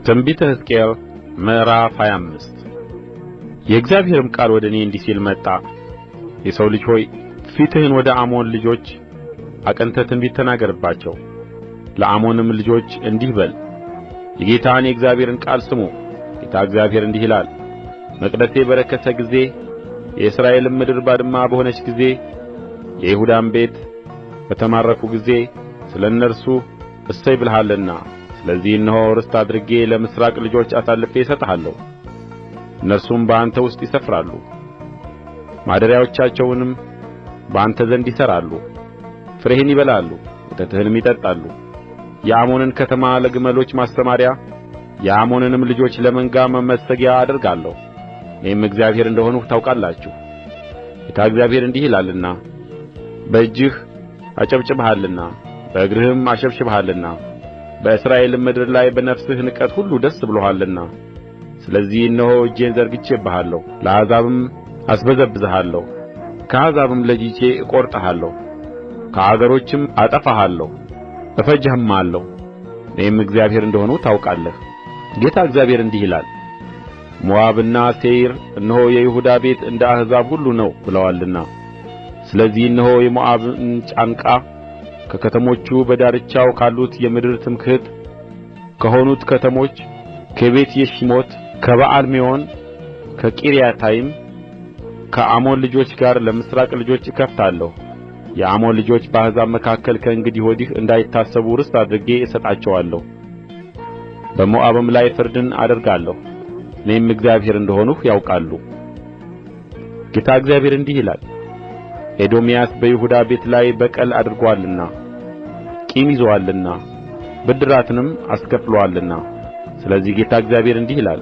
ትንቢተ ሕዝቅኤል ምዕራፍ 25 የእግዚአብሔርም ቃል ወደ እኔ እንዲህ ሲል መጣ። የሰው ልጅ ሆይ ፊትህን ወደ አሞን ልጆች አቅንተህ ትንቢት ተናገርባቸው። ለአሞንም ልጆች እንዲህ በል፣ የጌታን የእግዚአብሔርን ቃል ስሙ። ጌታ እግዚአብሔር እንዲህ ይላል፣ መቅደሴ በረከሰ ጊዜ፣ የእስራኤልም ምድር ባድማ በሆነች ጊዜ፣ የይሁዳም ቤት በተማረኩ ጊዜ ስለ እነርሱ እሰይ ብለሃልና፣ ስለዚህ እነሆ ርስት አድርጌ ለምሥራቅ ልጆች አሳልፌ እሰጥሃለሁ። እነርሱም በአንተ ውስጥ ይሰፍራሉ፣ ማደሪያዎቻቸውንም በአንተ ዘንድ ይሠራሉ። ፍሬህን ይበላሉ፣ ወተትህንም ይጠጣሉ። የአሞንን ከተማ ለግመሎች ማሰማርያ፣ የአሞንንም ልጆች ለመንጋ መመሰጊያ አደርጋለሁ። እኔም እግዚአብሔር እንደ ሆንሁ ታውቃላችሁ። ጌታ እግዚአብሔር እንዲህ ይላልና፣ በእጅህ አጨብጭበሃልና በእግርህም አሸብሽበሃልና በእስራኤልም ምድር ላይ በነፍስህ ንቀት ሁሉ ደስ ብሎሃልና፣ ስለዚህ እነሆ እጄን ዘርግቼብሃለሁ፣ ለአሕዛብም አስበዘብዝሃለሁ፣ ከአሕዛብም ለይቼ እቈርጥሃለሁ፣ ከአገሮችም አጠፋሃለሁ፣ እፈጅህማለሁ። እኔም እግዚአብሔር እንደ ሆንሁ ታውቃለህ። ጌታ እግዚአብሔር እንዲህ ይላል፣ ሞዓብና ሴይር እነሆ የይሁዳ ቤት እንደ አሕዛብ ሁሉ ነው ብለዋልና፣ ስለዚህ እነሆ የሞዓብን ጫንቃ ከከተሞቹ በዳርቻው ካሉት የምድር ትምክሕት ከሆኑት ከተሞች ከቤትየሺሞት፣ ከበኣልሜዎን፣ ከቂርያታይም ከአሞን ልጆች ጋር ለምሥራቅ ልጆች እከፍታለሁ። የአሞን ልጆች በአሕዛብ መካከል ከእንግዲህ ወዲህ እንዳይታሰቡ ርስት አድርጌ እሰጣቸዋለሁ። በሞዓብም ላይ ፍርድን አደርጋለሁ። እኔም እግዚአብሔር እንደ ሆንሁ ያውቃሉ። ጌታ እግዚአብሔር እንዲህ ይላል፣ ኤዶምያስ በይሁዳ ቤት ላይ በቀል አድርጎአልና ቂም ይዞአልና ብድራትንም አስከፍሎአልና፣ ስለዚህ ጌታ እግዚአብሔር እንዲህ ይላል፣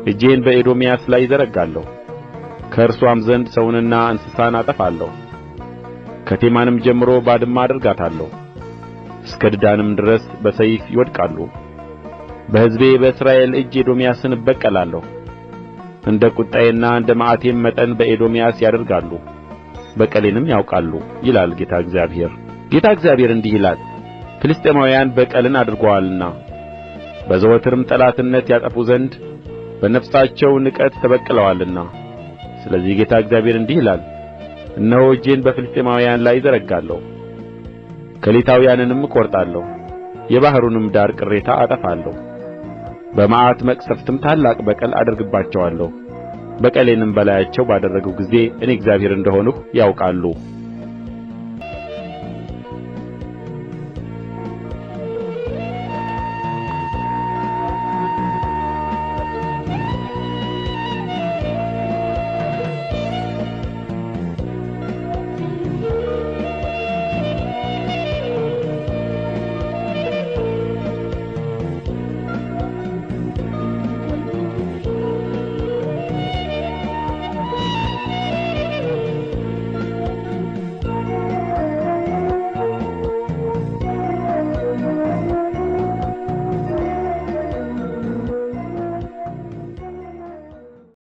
እጄን በኤዶምያስ ላይ እዘረጋለሁ፣ ከእርስዋም ዘንድ ሰውንና እንስሳን አጠፋለሁ። ከቴማንም ጀምሮ ባድማ አደርጋታለሁ፣ እስከ ድዳንም ድረስ በሰይፍ ይወድቃሉ። በሕዝቤ በእስራኤል እጅ ኤዶምያስን እበቀላለሁ። እንደ ቍጣዬና እንደ መዓቴም መጠን በኤዶምያስ ያደርጋሉ፣ በቀሌንም ያውቃሉ ይላል ጌታ እግዚአብሔር። ጌታ እግዚአብሔር እንዲህ ይላል፣ ፍልስጥኤማውያን በቀልን አድርገዋልና በዘወትርም ጠላትነት ያጠፉ ዘንድ በነፍሳቸው ንቀት ተበቅለዋልና፣ ስለዚህ ጌታ እግዚአብሔር እንዲህ ይላል፣ እነሆ እጄን በፍልስጥኤማውያን ላይ እዘረጋለሁ፣ ከሊታውያንንም እቈርጣለሁ፣ የባሕሩንም ዳር ቅሬታ አጠፋለሁ። በመዓት መቅሠፍትም ታላቅ በቀል አደርግባቸዋለሁ። በቀሌንም በላያቸው ባደረግሁ ጊዜ እኔ እግዚአብሔር እንደ ሆንሁ ያውቃሉ።